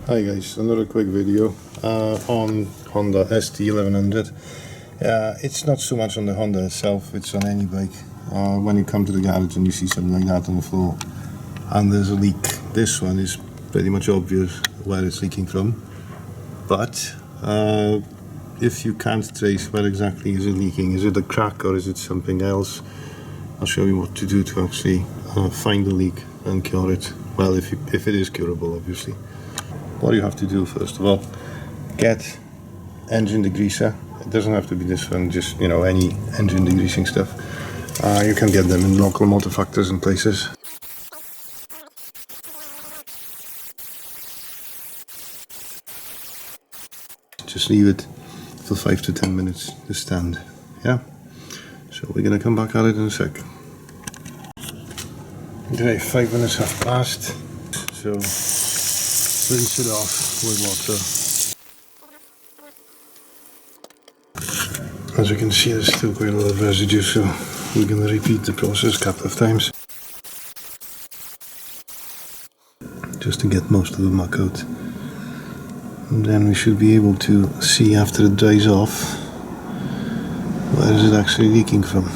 Hi guys, another quick video on Honda ST1100. It's not so much on the Honda itself, it's on any bike. When you come to the garage and you see something like that on the floor and there's a leak, this one is pretty much obvious where it's leaking from. But if you can't trace where exactly is it leaking, is it a crack or is it something else, I'll show you what to do to actually find the leak and cure it. Well, if it is curable, obviously. What you have to do, first of all, get engine degreaser. It doesn't have to be this one, just any engine degreasing stuff. You can get them in local motor factors and places. Just leave it for 5 to 10 minutes to stand. Yeah. So we're gonna come back at it in a sec. Okay, 5 minutes have passed. So rinse it off with water. As you can see, there's still quite a lot of residue, so we're going to repeat the process a couple of times just to get most of the muck out. And then we should be able to see, after it dries off, where is it actually leaking from.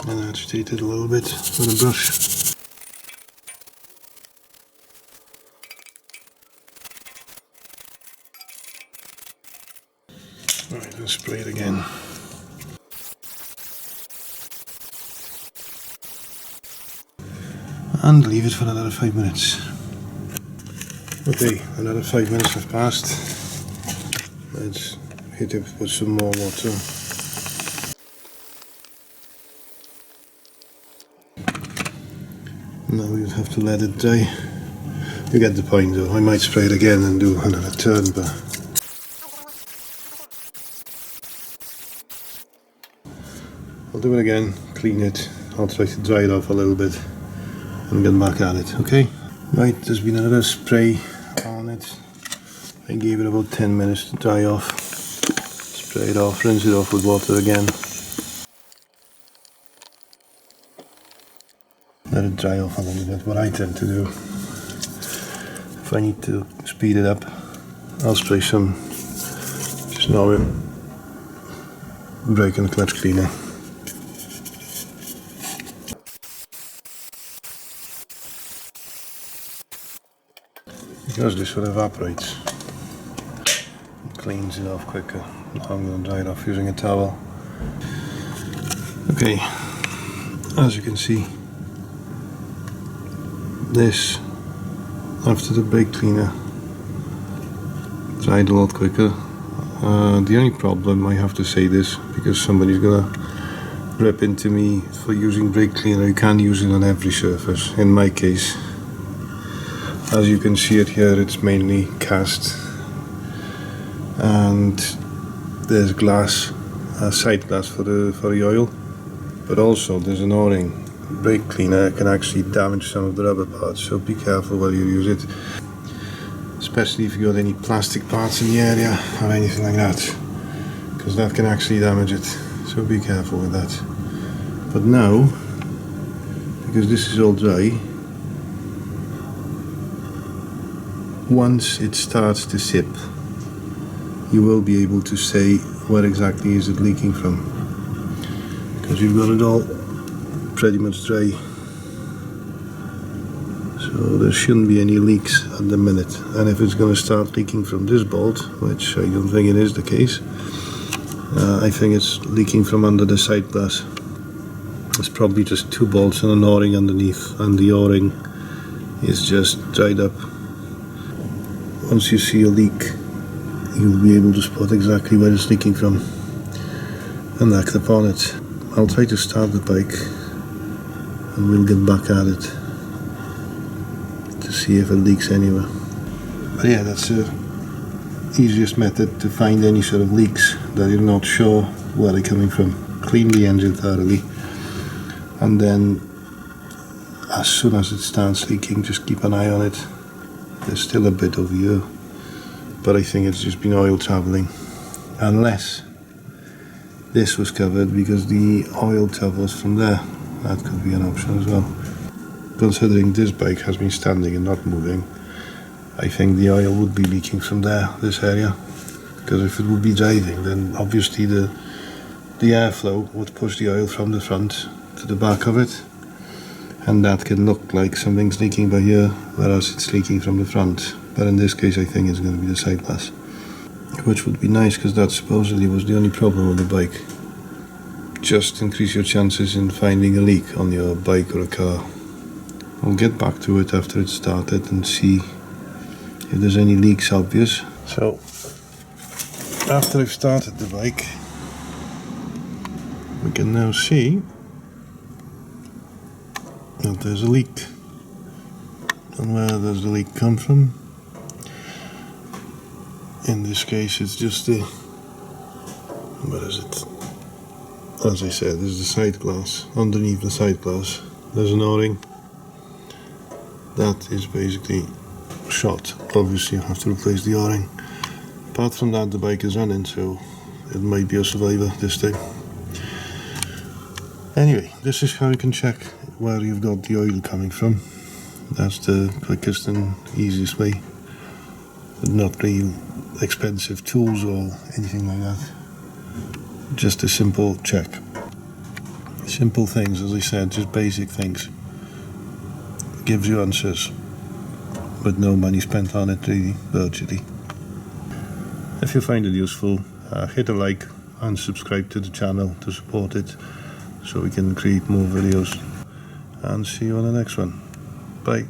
And agitate it a little bit with a brush. Alright, let's spray it again. And leave it for another 5 minutes. Okay, another 5 minutes have passed. Let's hit it with some more water. Now we have to let it dry. You get the point though. I might spray it again and do another turn, but I'll do it again, clean it. I'll try to dry it off a little bit and get back at it, okay? Right, there's been another spray on it. I gave it about 10 minutes to dry off. Spray it off, rinse it off with water again. Let it dry off a little bit. What I tend to do, if I need to speed it up, I'll spray some just normal brake and clutch cleaner. Because this will evaporate, it cleans it off quicker. Now I'm going to dry it off using a towel. Okay, as you can see, this, after the brake cleaner, dried a lot quicker. The only problem, I have to say this, because somebody's gonna rip into me for using brake cleaner, you can't use it on every surface. In my case, as you can see it here, it's mainly cast, and there's glass, side glass for the oil, but also there's an O-ring. Brake cleaner can actually damage some of the rubber parts, so be careful while you use it, especially if you got any plastic parts in the area or anything like that, because that can actually damage it, so be careful with that. But now, because this is all dry, once it starts to sip, you will be able to say where exactly is it leaking from, because you've got it all pretty much dry. So there shouldn't be any leaks at the minute, and if it's going to start leaking from this bolt, which I don't think it is the case, I think it's leaking from under the side glass. It's probably just 2 bolts and an O-ring underneath, and the O-ring is just dried up. Once you see a leak, you'll be able to spot exactly where it's leaking from and act upon it. I'll try to start the bike and we'll get back at it to see if it leaks anywhere. But yeah, that's the easiest method to find any sort of leaks that you're not sure where they're coming from. Clean the engine thoroughly, and then as soon as it starts leaking, just keep an eye on it. There's still a bit over here, but I think it's just been oil travelling, unless this was covered because the oil travels from there. That could be an option as well. Considering this bike has been standing and not moving, I think the oil would be leaking from there, this area, because if it would be driving, then obviously the airflow would push the oil from the front to the back of it, and that can look like something's leaking by here, whereas it's leaking from the front. But in this case I think it's going to be the side glass, which would be nice, because that supposedly was the only problem with the bike. Just increase your chances in finding a leak on your bike or a car. I'll get back to it after it's started and see if there's any leaks obvious. So after I've started the bike, we can now see that there's a leak. And where does the leak come from? In this case it's just the, what is it? As I said, there's the side glass. Underneath the side glass there's an O-ring that is basically shot. Obviously you have to replace the O-ring. Apart from that, the bike is running, so it might be a survivor this time. Anyway, this is how you can check where you've got the oil coming from. That's the quickest and easiest way. Not real expensive tools or anything like that. Just a simple check. Simple things, as I said, just basic things. Gives you answers, but no money spent on it really, virtually. If you find it useful, hit a like and subscribe to the channel to support it, so we can create more videos. And see you on the next one. Bye.